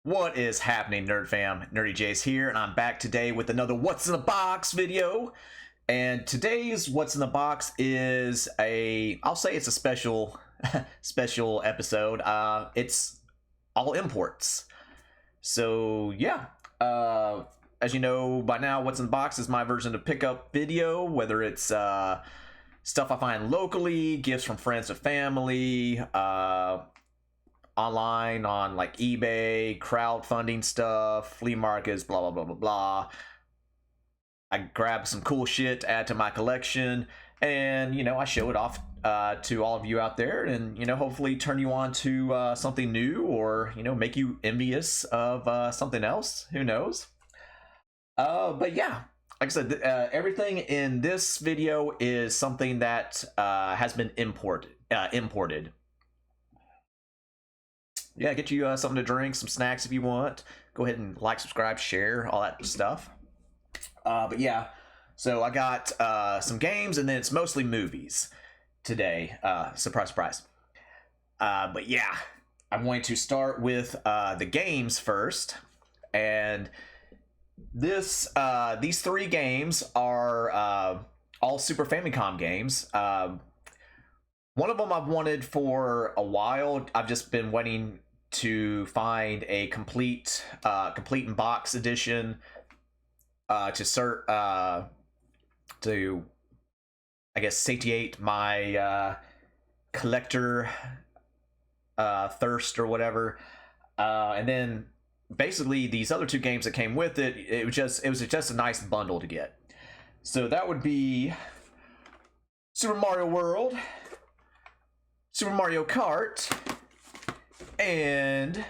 What is happening, Nerd Fam? Nerdy J's here, and I'm back today with another What's in the Box video. And today's What's in the Box is I'll say it's a special episode. It's all imports. So yeah, as you know by now, What's in the Box is my version of pickup video, whether it's stuff I find locally, gifts from friends and family, online on like eBay, crowdfunding stuff, flea markets, blah blah blah blah blah. I grab some cool shit to add to my collection, and I show it off to all of you out there, and hopefully turn you on to something new, or make you envious of something else. Who knows? But yeah, like I said, everything in this video is something that has been imported. Yeah, get you something to drink, some snacks if you want. Go ahead and like, subscribe, share, all that stuff. But yeah, so I got some games, and then it's mostly movies today. Surprise, surprise. But yeah, I'm going to start with the games first. And these three games are all Super Famicom games. One of them I've wanted for a while. I've just been waiting to find a complete in box edition to I guess satiate my collector thirst or whatever. And then basically these other two games that came with it, it was just a nice bundle to get. So that would be Super Mario World, Super Mario Kart, and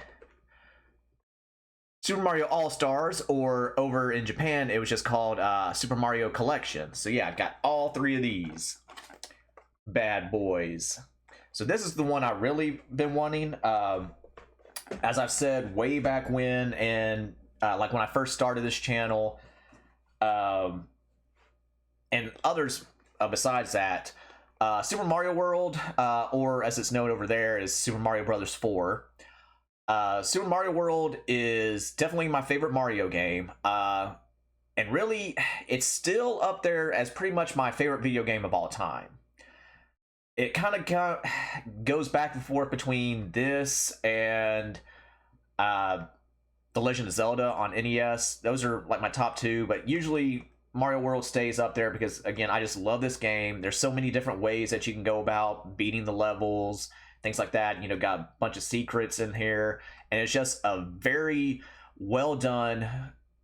Super Mario All-Stars, or over in Japan it was just called Super Mario Collection. So yeah, I've got all three of these bad boys. So this is the one I really been wanting. As I've said way back when, and like when I first started this channel, and others besides that, Super Mario World, or as it's known over there, is Super Mario Brothers 4. Super Mario World is definitely my favorite Mario game, and really, it's still up there as pretty much my favorite video game of all time. It kind of goes back and forth between this and The Legend of Zelda on NES. Those are like my top two, but usually Mario World stays up there because, again, I just love this game. There's so many different ways that you can go about beating the levels, things like that. Got a bunch of secrets in here, and it's just a very well done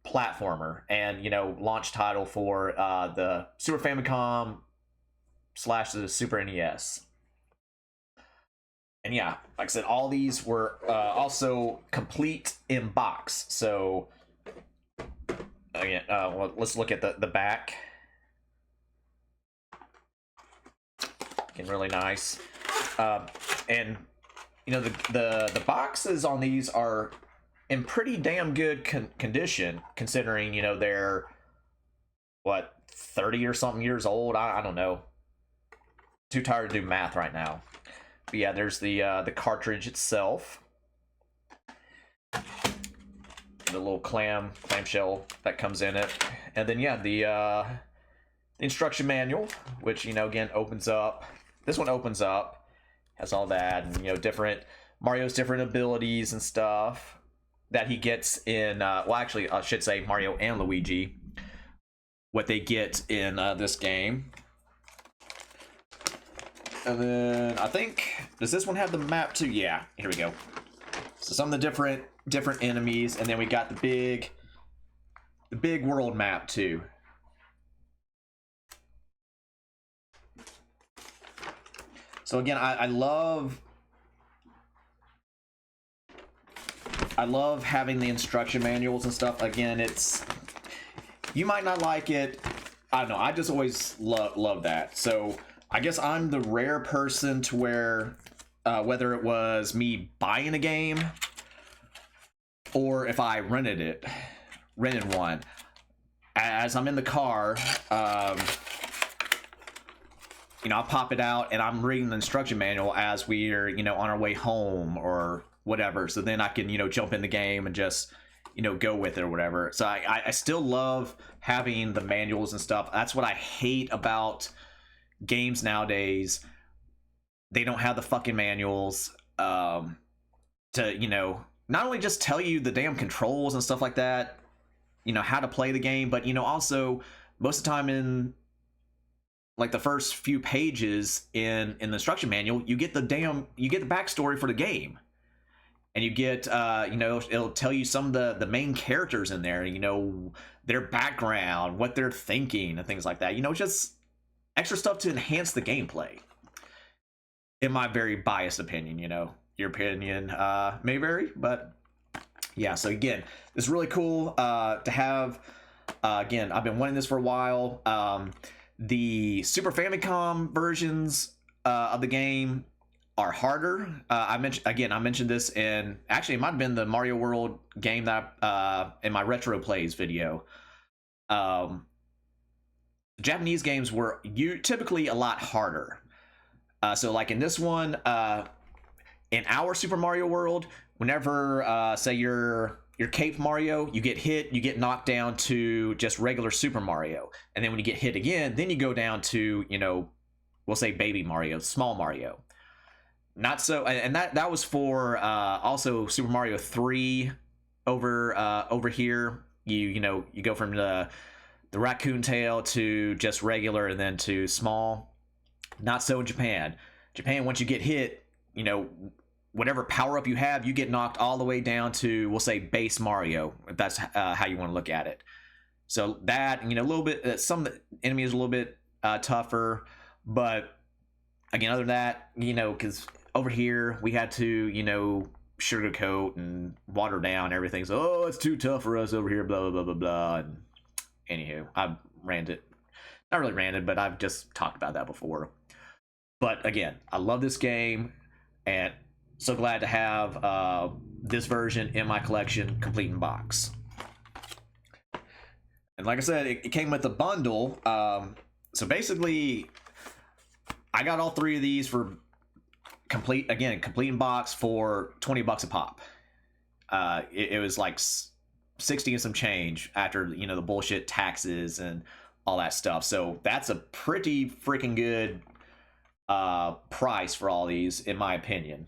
platformer, and launch title for the Super Famicom / the Super NES. And yeah, like I said, all these were also complete in box. So again, well, let's look at the back. Looking really nice. And the boxes on these are in pretty damn good condition, considering they're what, 30 or something years old. I don't know. Too tired to do math right now. But yeah, there's the cartridge itself, the little clamshell that comes in it, and then yeah, the instruction manual, which again opens up. This one opens up, has all that, and Mario's different abilities and stuff that he gets in. Well, actually, I should say Mario and Luigi, what they get in this game. And then I think, does this one have the map too? Yeah, here we go. So some of the different enemies, and then we got the big world map too. So again, I love having the instruction manuals and stuff. Again, you might not like it. I don't know. I just always love that. So I guess I'm the rare person to where, whether it was me buying a game or if I rented one, as I'm in the car, I'll pop it out and I'm reading the instruction manual as we're, on our way home or whatever. So then I can, you know, jump in the game and just, you know, go with it or whatever. So I still love having the manuals and stuff. That's what I hate about games nowadays. They don't have the fucking manuals to, you know, not only just tell you the damn controls and stuff like that, you know, how to play the game, but, you know, also most of the time in like the first few pages in the instruction manual, you get the backstory for the game. And you get, you know, it'll tell you some of the main characters in there, you know, their background, what they're thinking, and things like that. You know, just extra stuff to enhance the gameplay. In my very biased opinion, you know, your opinion may vary, but yeah. So again, it's really cool to have. Again, I've been wanting this for a while. The Super Famicom versions of the game are harder. I mentioned this in, actually it might have been the Mario World game that in my retro plays video. Japanese games were typically a lot harder. So like in this one, in our Super Mario World, whenever say you're Cape Mario, you get hit, you get knocked down to just regular Super Mario, and then when you get hit again, then you go down to, you know, we'll say Baby Mario, Small Mario. Not so, and that was for also Super Mario 3 over here. You know, you go from the raccoon tail to just regular and then to small. Not so in Japan. Japan, once you get hit, you know, whatever power up you have, you get knocked all the way down to, we'll say, base Mario, if that's how you want to look at it. So that, you know, a little bit, some of the enemies are a little bit tougher, but again, other than that, you know, because over here we had to, you know, sugarcoat and water down everything. So, oh, it's too tough for us over here, blah, blah, blah, blah, blah. And anywho, I've ranted. Not really ranted, but I've just talked about that before. But again, I love this game, and so glad to have this version in my collection, complete in box. And like I said, it came with a bundle. So basically, I got all three of these for complete in box for $20 a pop. It was like 60 and some change after, you know, the bullshit taxes and all that stuff. So that's a pretty freaking good price for all these, in my opinion.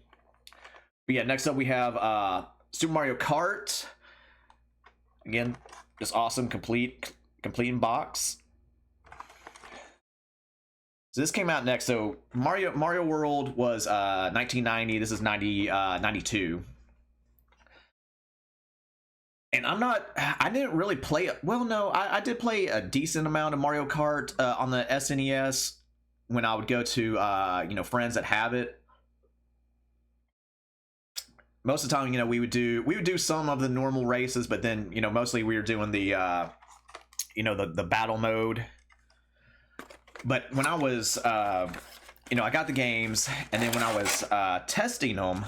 But yeah, next up we have Super Mario Kart. Again, just awesome, complete in box. So this came out next. So Mario World was 1990. This is 92. And I didn't really play, well, no, I did play a decent amount of Mario Kart on the SNES when I would go to, you know, friends that have it. Most of the time, you know, we would do some of the normal races, but then, you know, mostly we were doing the, you know, the battle mode. But when I was, you know, I got the games, and then when I was testing them,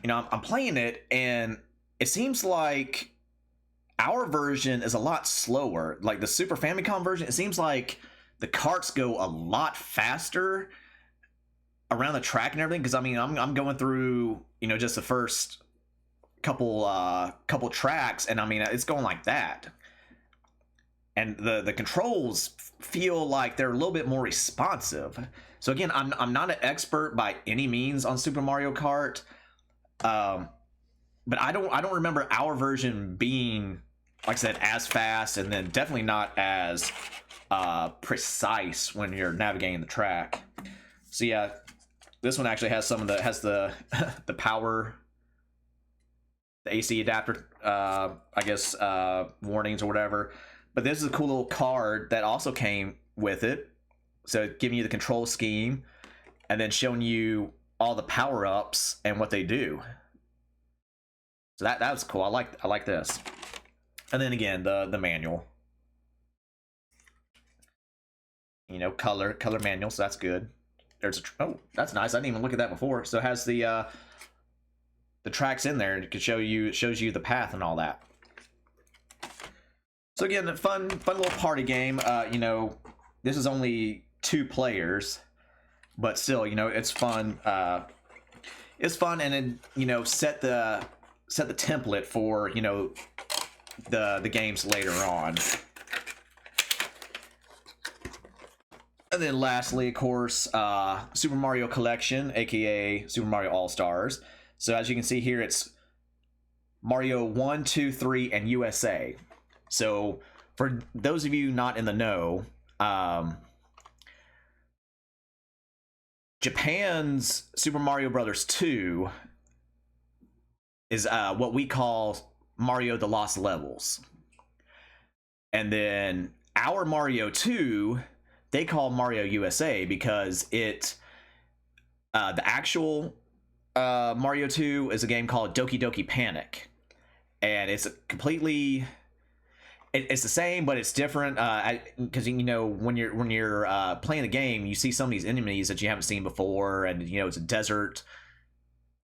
you know, I'm playing it, and it seems like our version is a lot slower. Like the Super Famicom version, it seems like the carts go a lot faster around the track and everything. Because I mean, I'm going through, you know, just the first couple tracks, and I mean, it's going like that. And the controls feel like they're a little bit more responsive. So again, I'm not an expert by any means on Super Mario Kart, but I don't remember our version being, like I said, as fast, and then definitely not as precise when you're navigating the track. So yeah, this one actually has the the power, the AC adapter, I guess, warnings or whatever. But this is a cool little card that also came with it. So giving you the control scheme, and then showing you all the power-ups and what they do. So that was cool. I like this. And then again, the manual. You know, color manual, so that's good. There's oh, that's nice. I didn't even look at that before. So it has the tracks in there, and it shows you the path and all that. So again, a fun little party game. You know, this is only 2 players, but still, you know, it's fun. it's fun, and then set the template for the games later on. And then lastly, of course, Super Mario Collection, aka Super Mario All-Stars. So as you can see here, it's Mario 1, 2, 3, and USA. So for those of you not in the know, Japan's Super Mario Bros. 2 is what we call Mario the Lost Levels. And then our Mario 2, they call Mario USA because the actual Mario 2 is a game called Doki Doki Panic. And it's completely... It's the same, but it's different because when you're playing the game, you see some of these enemies that you haven't seen before, and it's a desert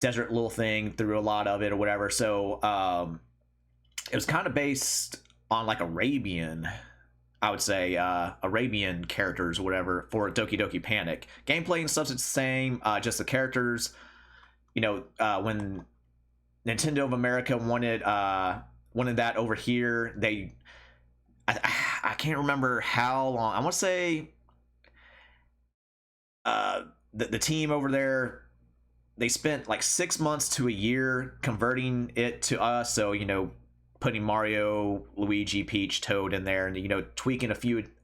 little thing through a lot of it or whatever. So it was kind of based on like Arabian, I would say, Arabian characters or whatever for Doki Doki Panic. Gameplay and stuff's the same, just the characters. When Nintendo of America wanted that over here, I can't remember how long. I want to say the team over there, they spent like 6 months to a year converting it to us. So putting Mario, Luigi, Peach, Toad in there, and tweaking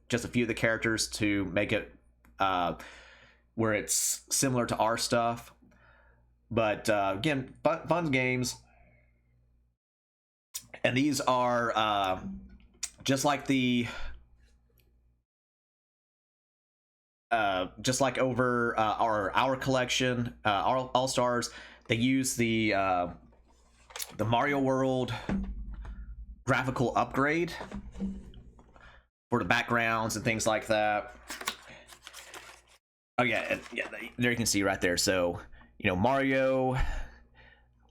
just a few of the characters to make it where it's similar to our stuff. But again, fun games. And these are just like over our collection, our All Stars. They use the Mario World graphical upgrade for the backgrounds and things like that. Oh yeah, there you can see right there. So Mario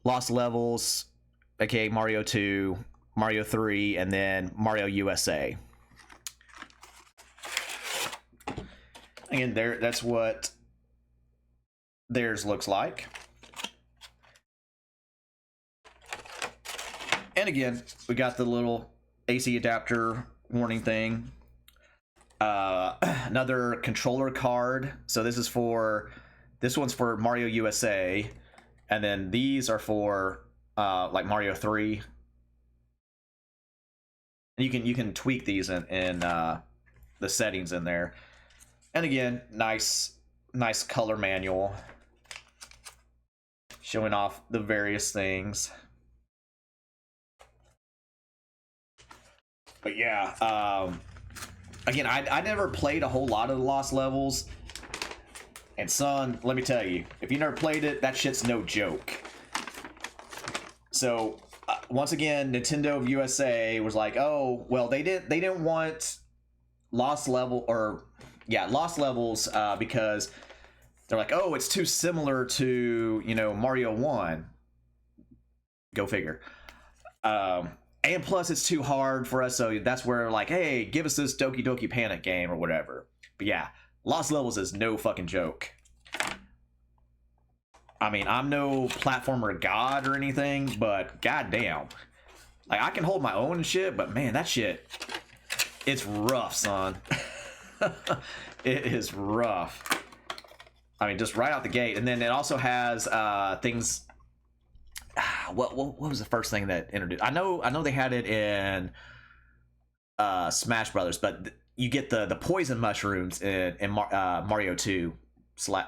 Lost Levels, aka Mario 2, Mario 3, and then Mario USA. Again, that's what theirs looks like. And again, we got the little AC adapter warning thing. Another controller card. So this one's for Mario USA, and then these are for like Mario 3. And you can tweak these in the settings in there. And again, nice color manual showing off the various things. But yeah, again, I never played a whole lot of the Lost Levels. And son, let me tell you, if you never played it, that shit's no joke. So once again, Nintendo of USA was like, oh, well, they didn't want Lost Levels because they're like, oh, it's too similar to Mario 1. Go figure. And plus it's too hard for us, so that's where like, hey, give us this Doki Doki Panic game or whatever. But yeah, Lost Levels is no fucking joke. I mean, I'm no platformer god or anything, but goddamn, like I can hold my own and shit, but man, that shit, it's rough, son. It is rough. I mean, just right out the gate. And then it also has things. What was the first thing that introduced? I know they had it in Smash Brothers, but you get the poison mushrooms in Mario 2,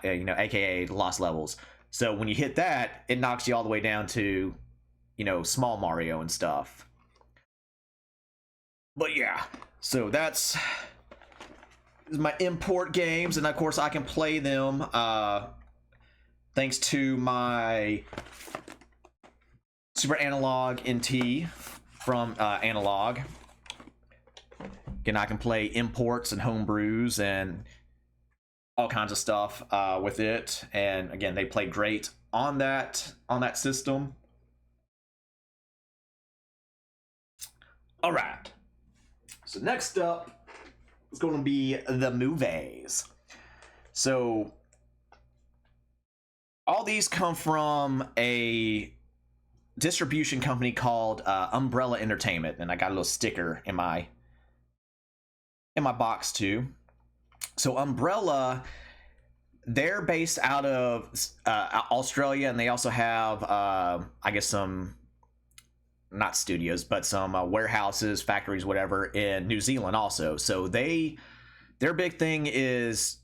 aka Lost Levels. So when you hit that, it knocks you all the way down to small Mario and stuff. But yeah, so that's my import games, and of course I can play them thanks to my Super Analog NT from Analog. Again, I can play imports and homebrews and all kinds of stuff with it. And again, they play great on that system. All right. So next up is going to be the movies. So all these come from a distribution company called Umbrella Entertainment, and I got a little sticker in my box too. So Umbrella, they're based out of Australia, and they also have I guess some, not studios, but some warehouses, factories, whatever, in New Zealand also. So their big thing is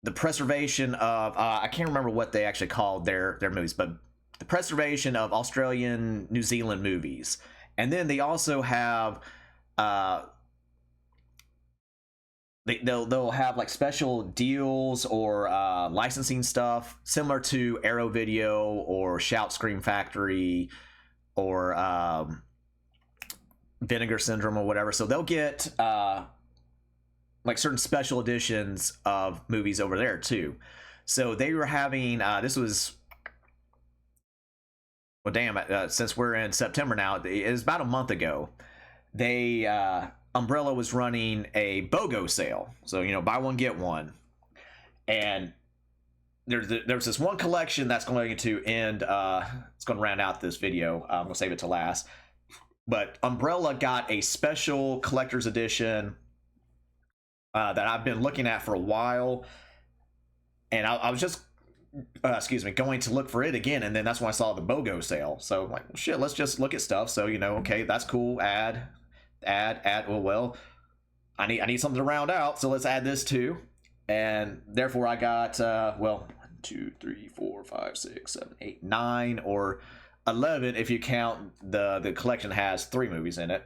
the preservation of I can't remember what they actually called their movies, but the preservation of Australian, New Zealand movies. And then they also have they'll have like special deals or licensing stuff similar to Arrow Video or Shout Scream Factory or Vinegar Syndrome or whatever. So they'll get like certain special editions of movies over there too. So they were having this was, well, damn, since we're in September now, it was about a month ago. They Umbrella was running a BOGO sale, so buy one get one, and there's this one collection that's going to end. It's going to round out this video. I'm going to save it to last, but Umbrella got a special collector's edition that I've been looking at for a while, and I was just going to look for it again, and then that's when I saw the BOGO sale. So I'm like, well, shit, let's just look at stuff. So okay, that's cool. Add. Well, I need something to round out, so let's add this too. And therefore I got 1, 2, 3, 4, 5, 6, 7, 8, 9, or 11 if you count the collection has 3 movies in it.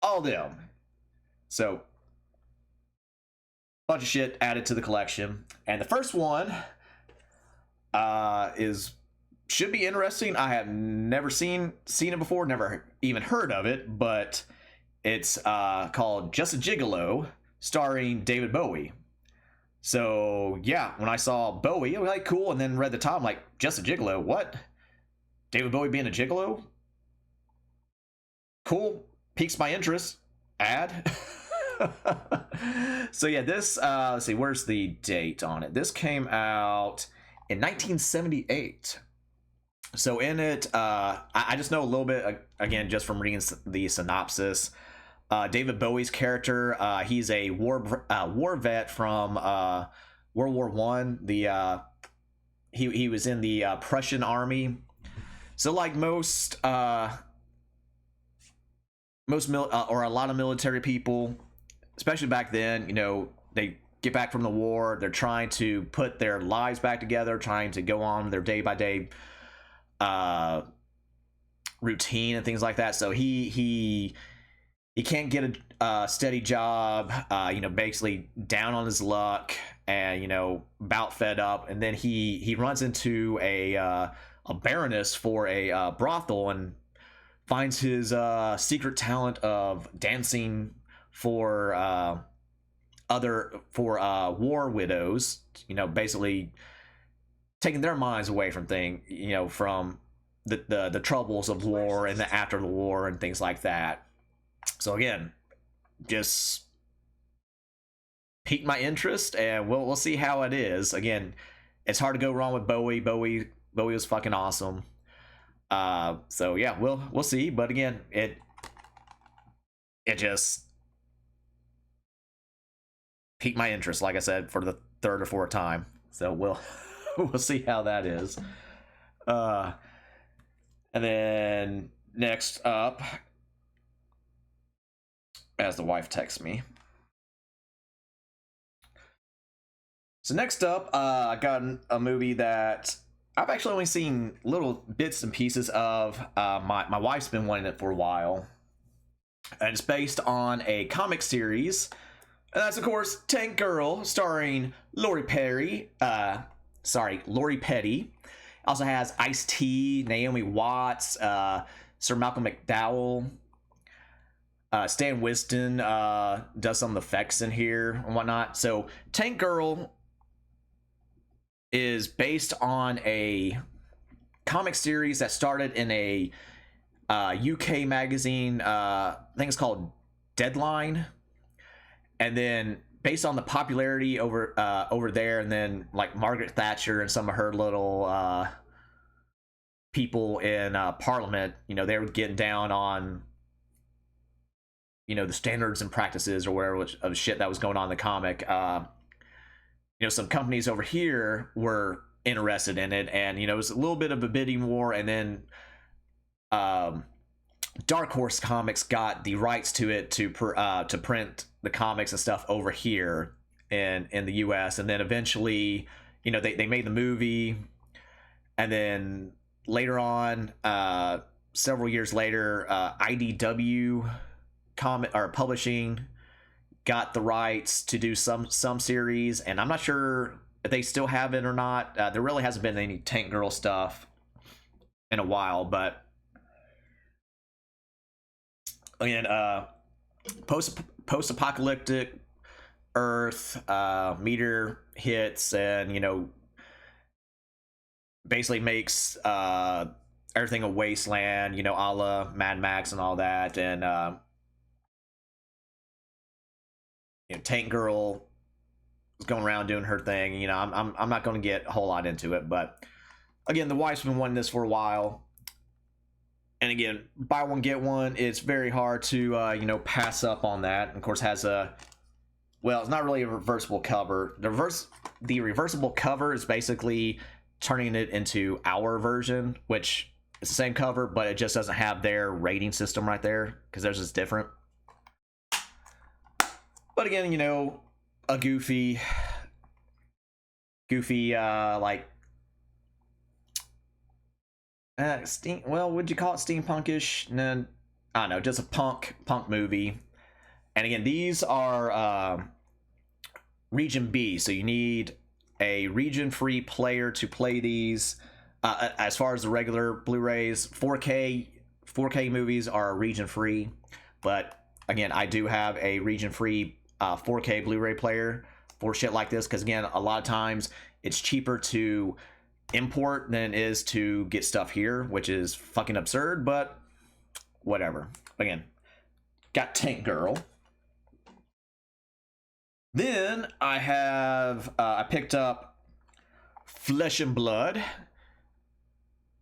All of them. So bunch of shit added to the collection, and the first one should be interesting. I have never seen it before, never even heard of it, but it's called Just a Gigolo, starring David Bowie. So yeah, when I saw Bowie, I was like, cool, and then read the title, I'm like, Just a Gigolo? What? David Bowie being a gigolo? Cool, piques my interest. Add. So yeah, this let's see, where's the date on it? This came out in 1978. So in it, I just know a little bit, again, just from reading the synopsis. David Bowie's character, he's a war vet from World War One. He was in the Prussian army. So like most or a lot of military people, especially back then, they get back from the war, they're trying to put their lives back together, trying to go on their day by day routine and things like that. So he can't get a steady job, basically down on his luck, and about fed up. And then he runs into a baroness for a brothel and finds his secret talent of dancing for war widows, basically taking their minds away from from the troubles of war and the after the war and things like that. So again, just piqued my interest, and we'll see how it is. Again, it's hard to go wrong with Bowie. Bowie was fucking awesome. So yeah, we'll see. But again, it just piqued my interest, like I said, for the 3rd or 4th time. So we'll see how that is. And then next up, as the wife texts me. So next up, I got a movie that I've actually only seen little bits and pieces of. My wife's been wanting it for a while. And it's based on a comic series. And that's, of course, Tank Girl, starring Lori Petty. Also has Ice-T, Naomi Watts, Sir Malcolm McDowell. Stan Winston does some of the effects in here and whatnot. So Tank Girl is based on a comic series that started in a UK magazine. I think it's called Deadline. And then based on the popularity over there, and then like Margaret Thatcher and some of her little people in Parliament, they were getting down on the standards and practices or whatever of shit that was going on in the comic. Some companies over here were interested in it, and it was a little bit of a bidding war, and then Dark Horse Comics got the rights to it to print the comics and stuff over here in the US, and then eventually they made the movie, and then later on, several years later, IDW comic or publishing got the rights to do some series, and I'm not sure if they still have it or not. There really hasn't been any Tank Girl stuff in a while, but again, post-apocalyptic Earth, meteor hits, and basically makes everything a wasteland, a la Mad Max and all that, and Tank Girl is going around doing her thing. I'm not going to get a whole lot into it, but again, the wife's been wanting this for a while, and again, buy one get one. It's very hard to pass up on that. And of course, has it's not really a reversible cover. The reversible cover is basically turning it into our version, which is the same cover, but it just doesn't have their rating system right there because theirs is different. But again, a goofy, like, would you call it steampunkish? No, I don't know, just a punk movie. And again, these are region B, so you need a region-free player to play these. As far as the regular Blu-rays, 4K movies are region-free, but again, I do have a region-free 4K Blu-ray player for shit like this, because again, a lot of times it's cheaper to import than it is to get stuff here, which is fucking absurd, but whatever. Again, got Tank Girl. Then I picked up Flesh and Blood.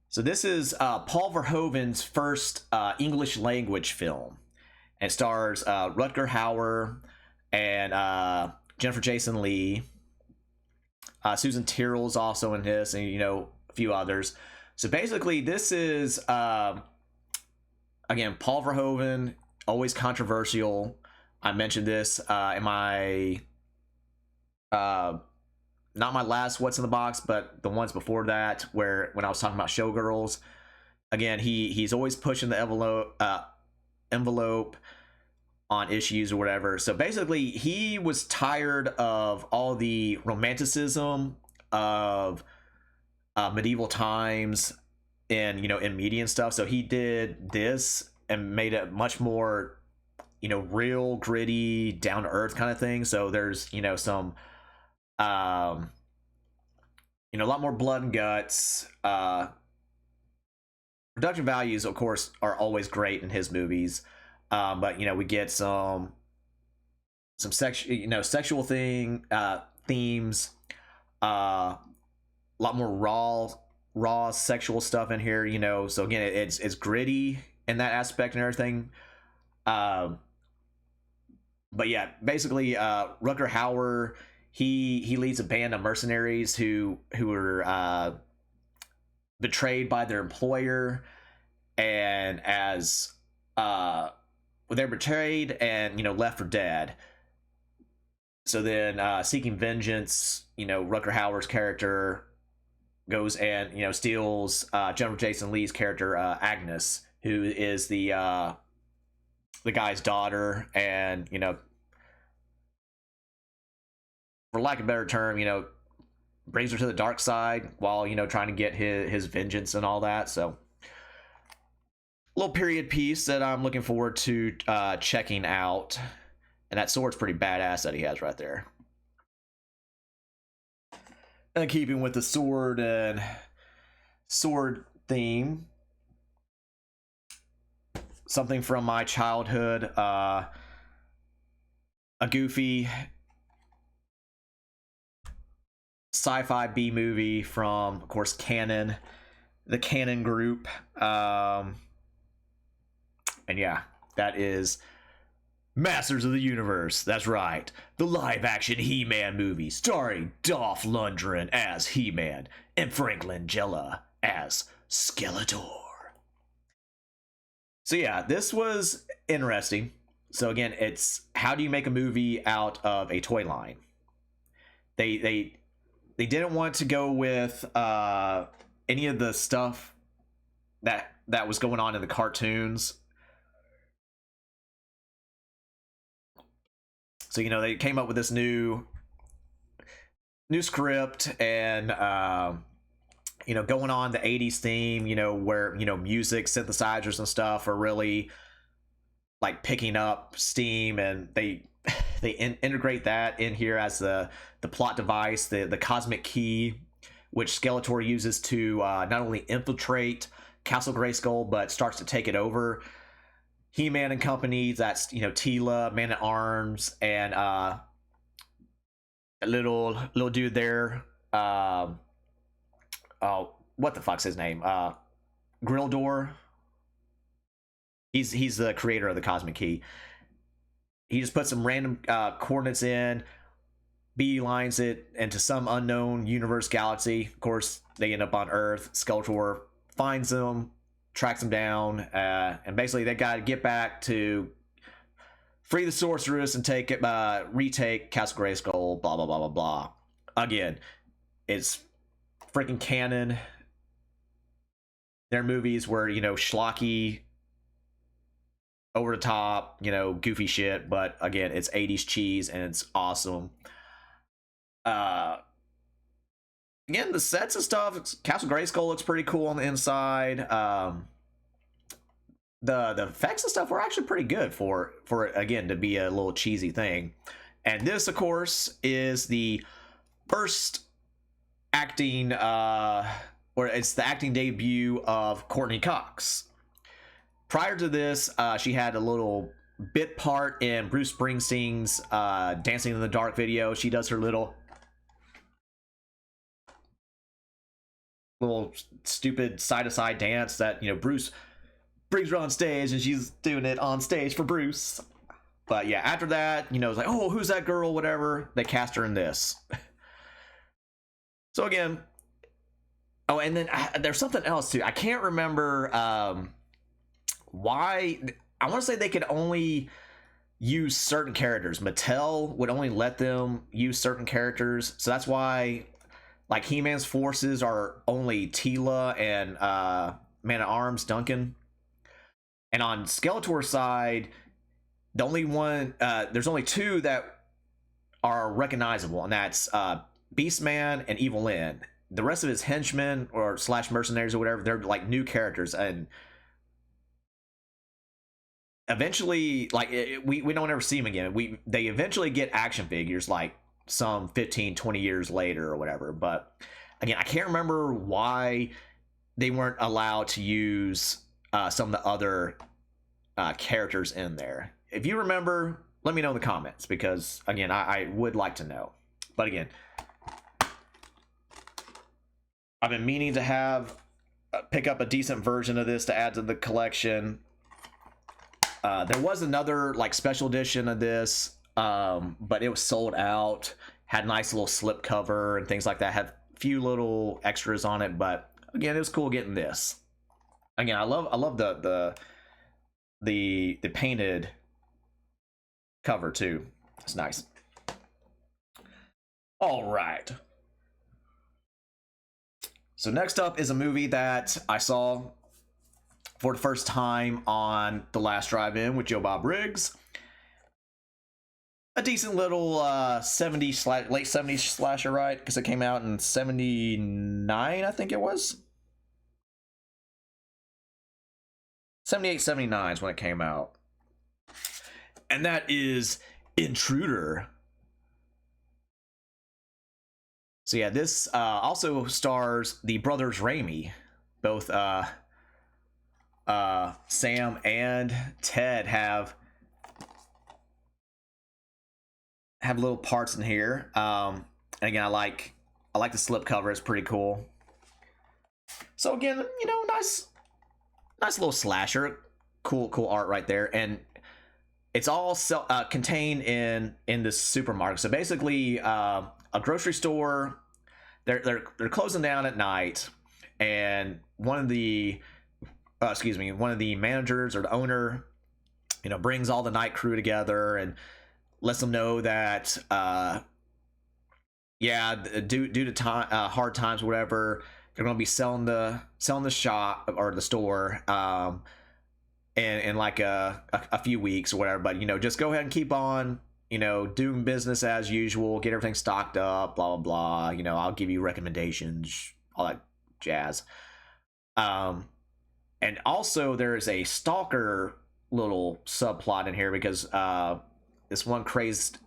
So this is Paul Verhoeven's first English language film. And it stars Rutger Hauer and Jennifer Jason Leigh. Susan Tyrrell's also in this, and a few others. So basically, this is again, Paul Verhoeven, always controversial. I mentioned this in my not my last What's in the Box, but the ones before that, when I was talking about Showgirls. Again, he's always pushing the envelope on issues or whatever. So basically, he was tired of all the romanticism of medieval times in media and stuff. So he did this and made it much more real, gritty, down to earth kind of thing. So there's some a lot more blood and guts. Production values, of course, are always great in his movies. But we get some sexual themes, a lot more raw sexual stuff in here. So again, it's gritty in that aspect and everything. But yeah, basically, Rutger Hauer, he leads a band of mercenaries who are betrayed by their employer, and as they're betrayed and left for dead. So then, seeking vengeance, Rutger Hauer's character goes and steals Jennifer Jason Leigh's character, Agnes, who is the guy's daughter, and for lack of a better term, brings her to the dark side while trying to get his vengeance and all that. So little period piece that I'm looking forward to checking out. And that sword's pretty badass that he has right there. And keeping with the sword and sword theme, something from my childhood, a goofy sci-fi B movie from, of course, Canon, the Canon Group. And yeah, that is Masters of the Universe. That's right, the live-action He-Man movie starring Dolph Lundgren as He-Man and Frank Langella as Skeletor. So yeah, this was interesting. So again, it's how do you make a movie out of a toy line? They didn't want to go with any of the stuff that was going on in the cartoons. So they came up with this new script, and going on the 80s theme, where music, synthesizers and stuff are really like picking up steam, and they integrate that in here as the plot device, the cosmic key, which Skeletor uses to not only infiltrate Castle Grayskull but starts to take it over. He-Man and company, that's Tila, Man at Arms, and a little dude there, oh, what the fuck's his name, Grildor. He's the creator of the cosmic key. He just puts some random coordinates in, beelines it into some unknown universe, galaxy. Of course, they end up on Earth. Skeletor finds them, tracks them down, and basically they got to get back to free the sorceress and retake Castle Grayskull. Blah blah blah blah blah. Again, it's freaking canon. Their movies were schlocky, over the top, goofy shit, but again, it's 80s cheese and it's awesome. Again, the sets and stuff, Castle Grayskull looks pretty cool on the inside. The effects and stuff were actually pretty good for again to be a little cheesy thing. And this, of course, is the first acting or it's the acting debut of Courtney Cox. Prior to this, she had a little bit part in Bruce Springsteen's Dancing in the Dark video. She does her little stupid side-to-side dance that Bruce brings her on stage, and she's doing it on stage for Bruce. But yeah, after that, it's like, oh, who's that girl, whatever. They cast her in this. So again, oh, and then there's something else too. I can't remember why. I want to say they could only use certain characters. Mattel would only let them use certain characters, so that's why, like, He-Man's forces are only Tila and Man at Arms Duncan. And on Skeletor's side, the only one, there's only two that are recognizable, and that's Beastman and Evil Lyn. The rest of his henchmen or / mercenaries or whatever, they're like new characters, and eventually, like, we don't ever see them again. They eventually get action figures like some 15-20 years later or whatever. But again, I can't remember why they weren't allowed to use some of the other characters in there. If you remember, let me know in the comments, because again, I would like to know. But again, I've been meaning to have pick up a decent version of this to add to the collection. There was another like special edition of this, but it was sold out. Had a nice little slip cover and things like that. Had a few little extras on it, but again, it was cool getting this. Again, I love the painted cover too. It's nice. All right. So next up is a movie that I saw for the first time on the last drive-in with Joe Bob Briggs. A decent little late 70s slasher, right? Because it came out in 79, I think it was. 78, 79 is when it came out. And that is Intruder. So yeah, this also stars the brothers Raimi. Both Sam and Ted have little parts in here. And again, I like I like the slipcover. It's pretty cool. So again, you know, nice little slasher. Cool art right there. And it's all contained in this supermarket. So basically, a grocery store. They're closing down at night, and one of the one of the managers or the owner, you know, brings all the night crew together and lets them know that yeah, due to time, hard times, whatever, they're going to be selling the shop or the store in like a few weeks or whatever. But you know, just go ahead and keep on, you know, doing business as usual, get everything stocked up, blah blah blah. You know, I'll give you recommendations, all that jazz. And also there's a stalker little subplot in here because this one crazed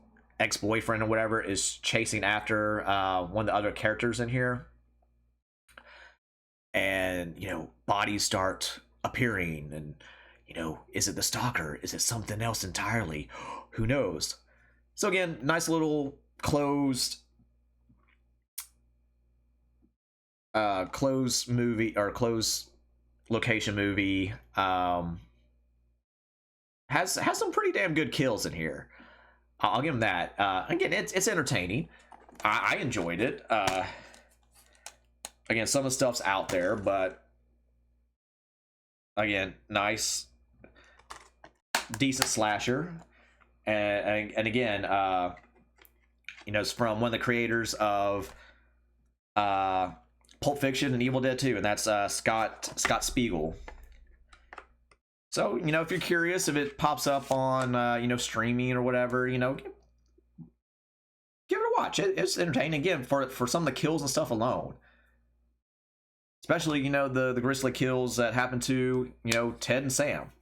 ex-boyfriend or whatever is chasing after one of the other characters in here, and you know, bodies start appearing, and you know, is it the stalker, is it something else entirely, who knows. So again, nice little closed movie, or closed location movie. Has some pretty damn good kills in here. I'll give him that. Again, it's entertaining. I enjoyed it. Again, some of the stuff's out there, but again, nice, decent slasher. And again, you know, it's from one of the creators of Pulp Fiction and Evil Dead 2, and that's Scott Spiegel. So, you know, if you're curious, if it pops up on, you know, streaming or whatever, you know, give it a watch. It's entertaining, again, for some of the kills and stuff alone. Especially, you know, the grisly kills that happen to, you know, Ted and Sam.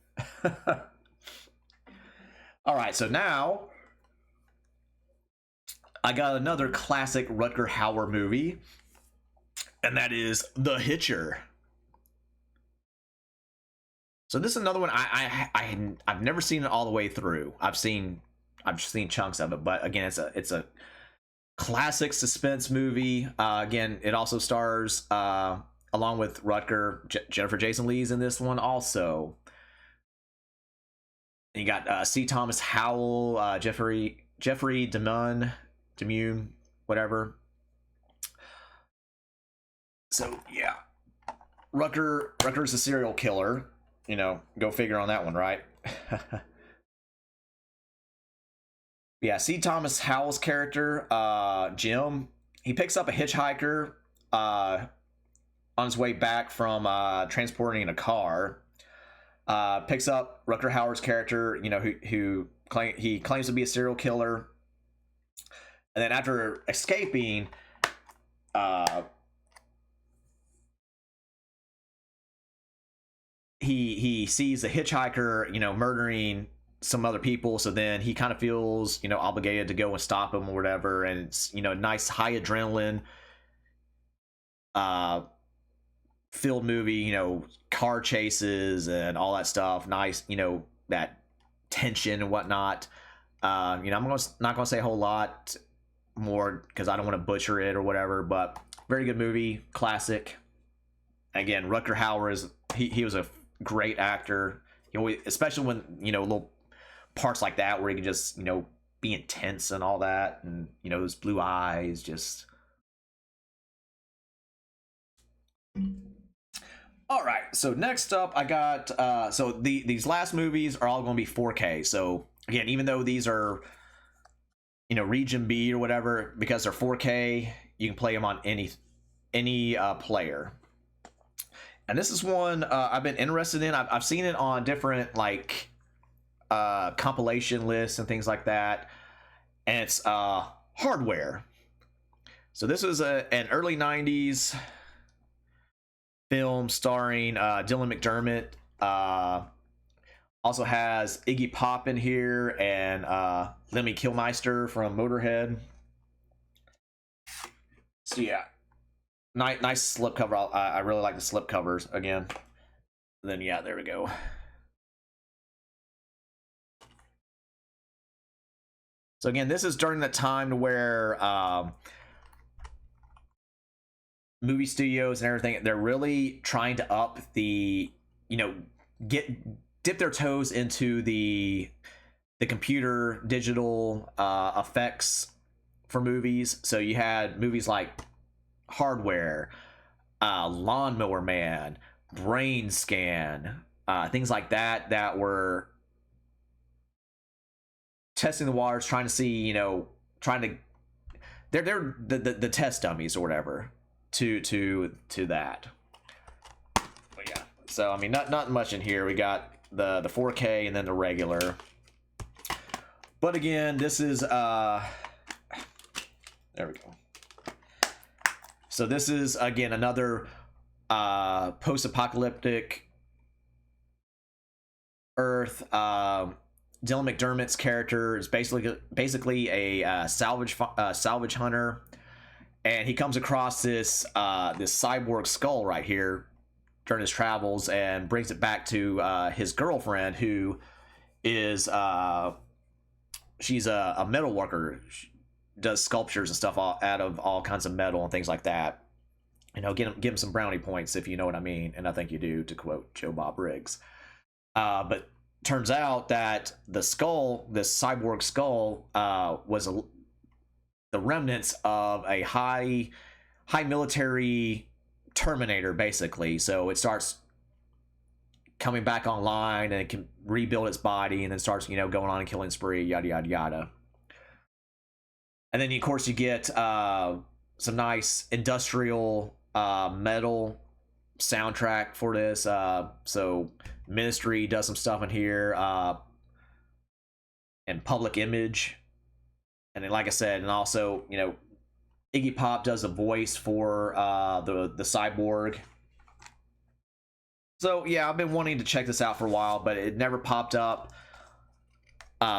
All right, so now I got another classic Rutger Hauer movie, and that is The Hitcher. So this is another one I've never seen it all the way through. I've seen chunks of it, but again, it's a classic suspense movie. Again, it also stars along with Rutger, Jennifer Jason Leigh's in this one also. And you got C. Thomas Howell, Jeffrey DeMune, whatever. So yeah, Rutger's a serial killer. You know, go figure on that one, right? Yeah, C. Thomas Howell's character, Jim, he picks up a hitchhiker on his way back from transporting a car. Picks up Rutger Hauer's character, you know, who he claims to be a serial killer, and then after escaping, he sees a hitchhiker, you know, murdering some other people. So then he kind of feels, you know, obligated to go and stop him or whatever. And it's, you know, nice high adrenaline filled movie, you know, car chases and all that stuff. Nice, you know, that tension and whatnot. You know, not gonna say a whole lot more because I don't want to butcher it or whatever, but very good movie, classic. Again, Rutger Hauer is he was a great actor. You know, especially when, you know, little parts like that where he can just, you know, be intense and all that, and you know, those blue eyes just. All right, so next up I got so these last movies are all going to be 4K. So again, even though these are, you know, region B or whatever, because they're 4K, you can play them on any player. And this is one I've been interested in. I've seen it on different like compilation lists and things like that, and it's Hardware. So this was an early 90s film starring Dylan McDermott. Also has Iggy Pop in here, and Lemmy Kilmister from Motorhead. So yeah, nice slipcover. I really like the slipcovers again. Then yeah, there we go. So again, this is during the time where movie studios and everything, they're really trying to up the, get dip their toes into the computer digital effects for movies. So you had movies like Hardware, Lawnmower Man, Brain Scan, things like that were testing the waters, trying to see, trying to they're the test dummies or whatever to that. But yeah, so I mean, not much in here. We got the 4K and then the regular. But again, this is there we go. So this is again another post-apocalyptic Earth. Dylan McDermott's character is basically a salvage hunter, and he comes across this cyborg skull right here during his travels and brings it back to his girlfriend, who is she's a metal worker. She does sculptures and stuff out of all kinds of metal and things like that. Give him some brownie points if you know what I mean, and I think you do, to quote Joe Bob Briggs. But turns out that this cyborg skull, was the remnants of a high military Terminator, basically. So it starts coming back online and it can rebuild its body, and then starts going on a killing spree, yada yada yada. And then of course you get some nice industrial metal soundtrack for this. So Ministry does some stuff in here, and Public Image, and then like I said, and also Iggy Pop does a voice for the cyborg. So yeah, I've been wanting to check this out for a while, but it never popped up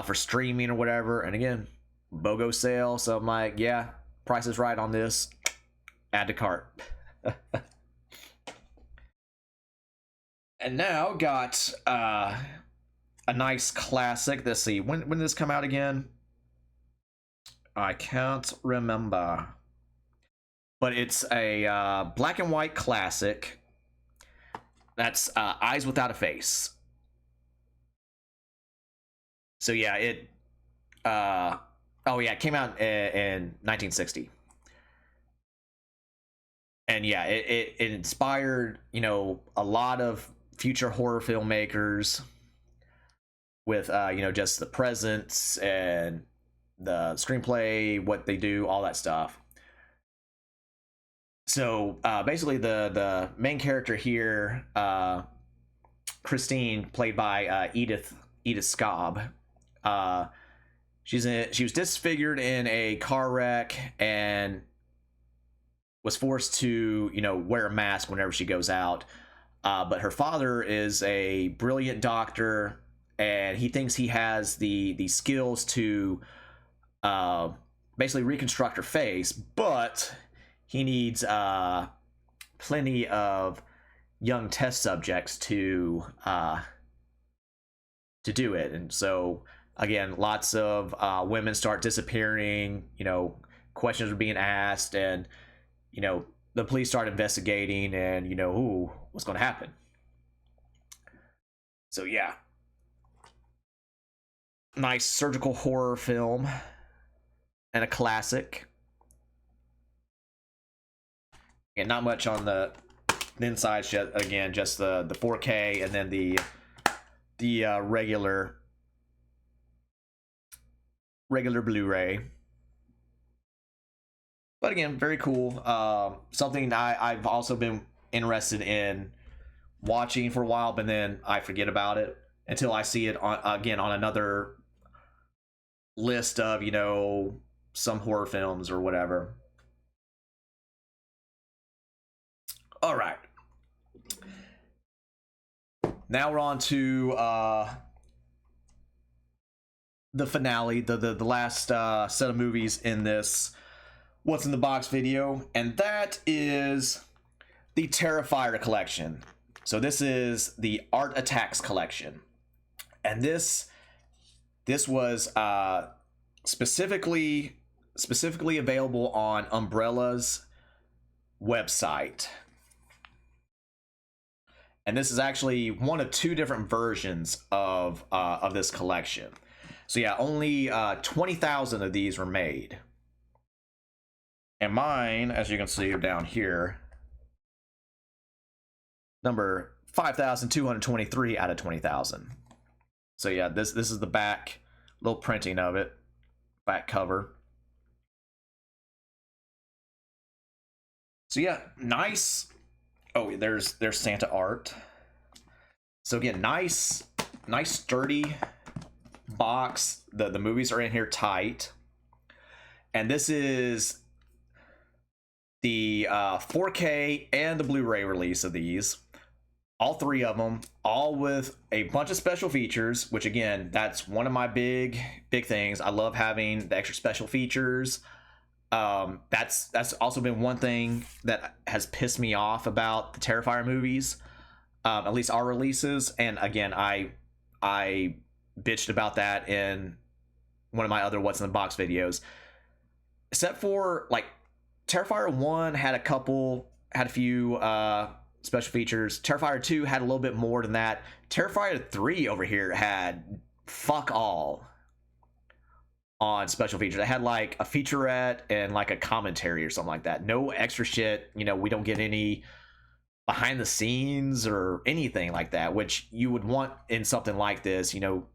for streaming or whatever. And again, BOGO sale, so I'm like, yeah, price is right on this. Add to cart. And now got a nice classic. Let's see, when did this come out again? I can't remember, but it's a black and white classic. That's Eyes Without a Face. So yeah, it came out in 1960. And yeah, it inspired, a lot of future horror filmmakers with, just the presence and the screenplay, what they do, all that stuff. So basically the main character here, Christine, played by Edith Scobb, she was disfigured in a car wreck and was forced to wear a mask whenever she goes out, but her father is a brilliant doctor, and he thinks he has the skills to basically reconstruct her face, but he needs plenty of young test subjects to do it. And so again, lots of women start disappearing, questions are being asked, and the police start investigating, and what's going to happen. So yeah, nice surgical horror film and a classic. And not much on the inside. Again, just the 4K, and then the regular Blu-ray. But again, very cool. Something I've also been interested in watching for a while, but then I forget about it until I see it on another list of some horror films or whatever. All right. Now we're on to the finale, the last set of movies in this What's in the Box video, and that is the Terrifier collection. So this is the Art Attacks collection, and this was specifically available on Umbrella's website. And this is actually one of 2 different versions of this collection. So yeah, only 20,000 of these were made. And mine, as you can see, are down here. Number 5,223 out of 20,000. So yeah, this is the back, little printing of it, back cover. So yeah, nice. Oh, there's Santa art. So again, nice sturdy box. The movies are in here tight. And this is the 4K and the Blu-ray release of these. All 3 of them, all with a bunch of special features, which again, that's one of my big things. I love having the extra special features. That's also been one thing that has pissed me off about the Terrifier movies, at least our releases. And again, I bitched about that in one of my other What's in the Box videos. Except for, like, Terrifier 1 had a few special features. Terrifier 2 had a little bit more than that. Terrifier 3 over here had fuck all on special features. It had like a featurette and like a commentary or something like that. No extra shit. You know, we don't get any behind the scenes or anything like that, which you would want in something like this, you know,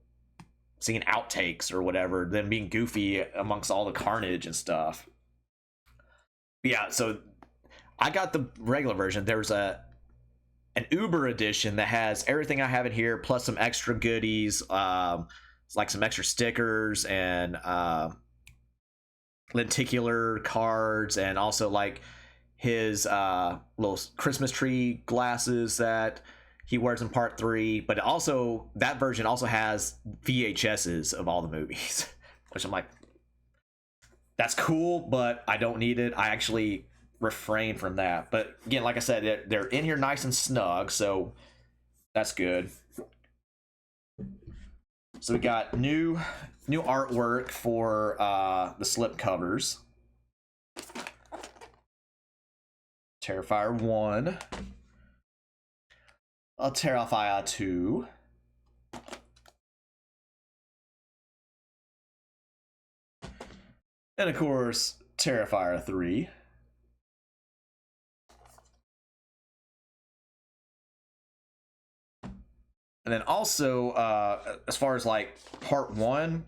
seeing outtakes or whatever, them being goofy amongst all the carnage and stuff. But yeah, so I got the regular version. There's an Uber edition that has everything I have in here, plus some extra goodies, like some extra stickers and lenticular cards, and also like his little Christmas tree glasses that he wears in part 3. But also, that version also has VHSs of all the movies, which I'm like, that's cool, but I don't need it. I actually refrain from that. But again, like I said, they're in here nice and snug, so that's good. So we got new artwork for the slip covers. Terrifier 1. Terrifier 2. And of course, Terrifier 3. And then also, as far as like part 1,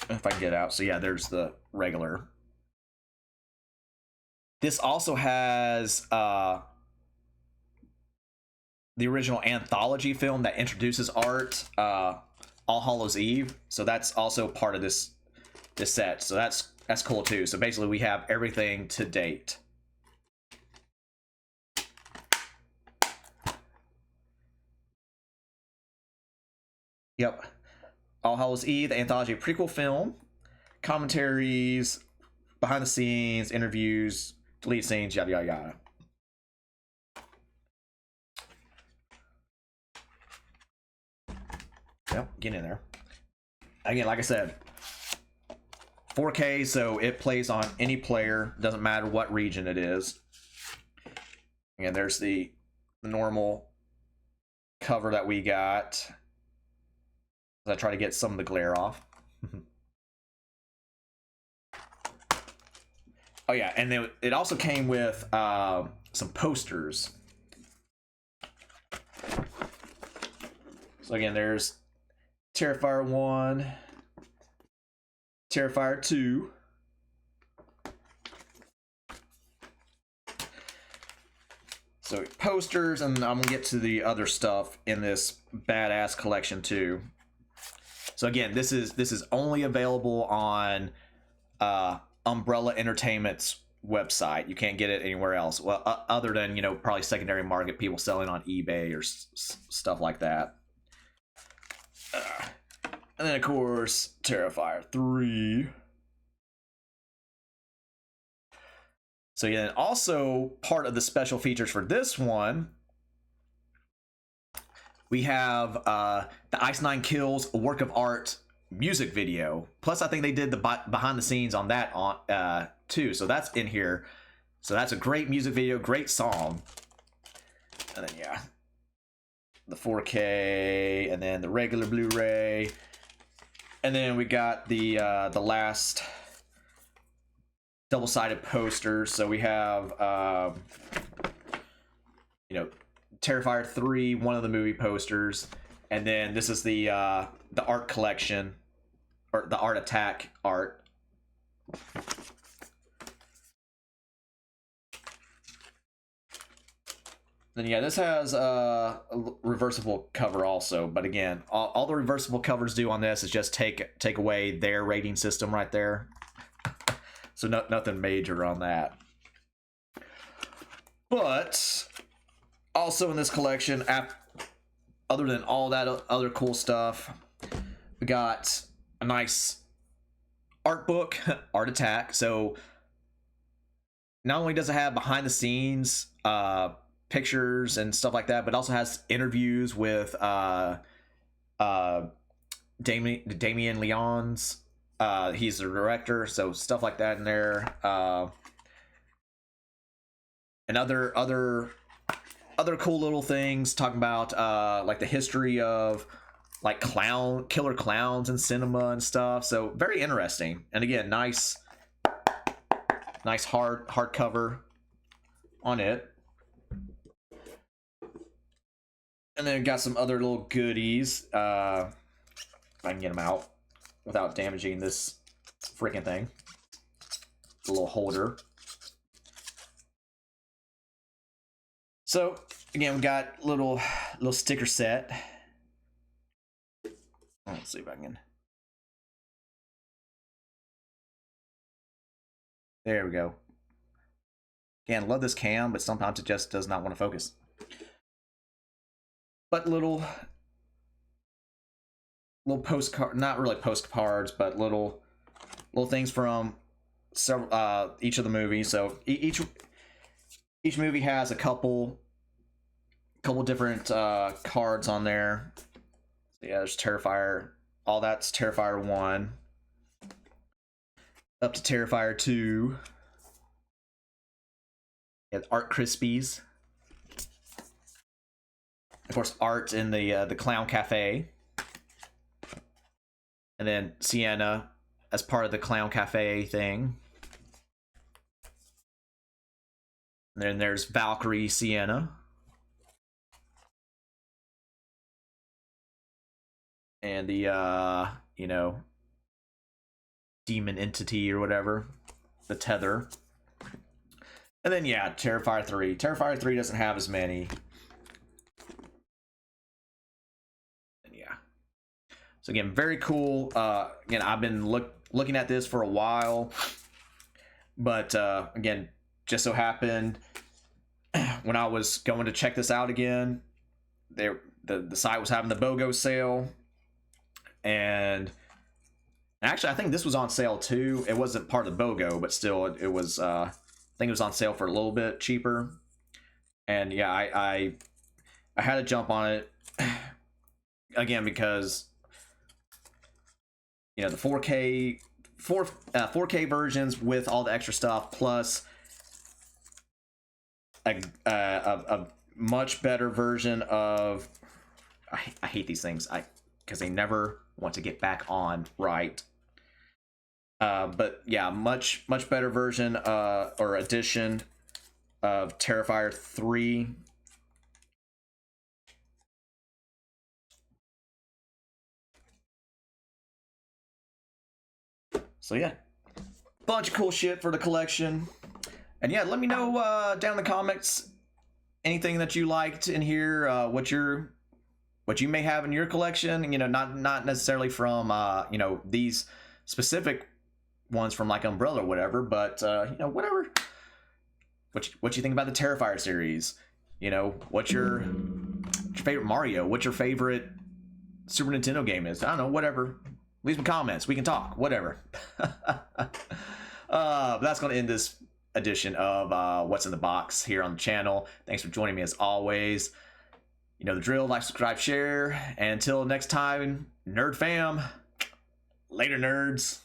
if I can get out. So yeah, there's the regular. This also has the original anthology film that introduces art, All Hallows Eve. So that's also part of this set. So that's cool too. So basically, we have everything to date. Yep. All Hallows Eve, the anthology prequel film, commentaries, behind the scenes, interviews, deleted scenes, yada yada yada. Yep, get in there. Again, like I said, 4K, so it plays on any player, doesn't matter what region it is. Again, there's the normal cover that we got. I try to get some of the glare off. Oh yeah, and then it also came with some posters. So again, there's Terrifier 1, Terrifier 2, so posters, and I'm gonna get to the other stuff in this badass collection too. So again, this is only available on Umbrella Entertainment's website. You can't get it anywhere else. Well, other than, you know, probably secondary market, people selling on eBay or stuff like that. And then of course, Terrifier 3. So yeah, also part of the special features for this one, we have the Ice Nine Kills, a work of art music video. Plus, I think they did the behind the scenes on that too. So that's in here. So that's a great music video, great song. And then yeah, the 4K, and then the regular Blu-ray, and then we got the last double-sided poster. So we have you know, Terrifier 3, one of the movie posters, and then this is the art collection, or the Art Attack art. Then yeah, this has a reversible cover also, but again, all the reversible covers do on this is just take away their rating system right there. So nothing major on that. But also in this collection, other than all that other cool stuff, we got a nice art book, Art Attack. So not only does it have behind the scenes pictures and stuff like that, but also has interviews with Damien Leon's. He's the director, so stuff like that in there. And other cool little things talking about like the history of like killer clowns in cinema and stuff. So very interesting. And again, nice hardcover on it. And then got some other little goodies. If I can get them out without damaging this freaking thing. The little holder. So again, we got little sticker set. Let's see if I can. There we go. Again, love this cam, but sometimes it just does not want to focus. But little postcard, not really postcards, but little things from several each of the movies. So each movie has a couple different cards on there. So yeah, there's Terrifier. All that's Terrifier 1 up to Terrifier 2. Yeah, Art Krispies. Of course, Art in the Clown Cafe. And then Sienna as part of the Clown Cafe thing. And then there's Valkyrie Sienna. And the you know, demon entity or whatever, the tether. And then yeah, Terrifier 3. Terrifier 3 doesn't have as many. And yeah. So again, very cool. Again, I've been looking at this for a while, but again, just so happened when I was going to check this out again, the site was having the BOGO sale. And actually, I think this was on sale too. It wasn't part of the BOGO, but still, it was. I think it was on sale for a little bit cheaper. And yeah, I had to jump on it again because you know the 4K versions with all the extra stuff plus a much better version of. I hate these things. Because they never want to get back on right. But yeah, much better version or edition of Terrifier 3. So yeah, bunch of cool shit for the collection. And yeah, let me know down in the comments anything that you liked in here, what you may have in your collection, you know, not necessarily from you know, these specific ones from like Umbrella or whatever, but you know, whatever. What you think about the Terrifier series? You know, what's your favorite Mario? What's your favorite Super Nintendo game is? I don't know, whatever. Leave some comments. We can talk. Whatever. But that's going to end this edition of What's in the Box here on the channel. Thanks for joining me as always. You know the drill. Like, subscribe, share. And until next time, Nerd Fam. Later, nerds.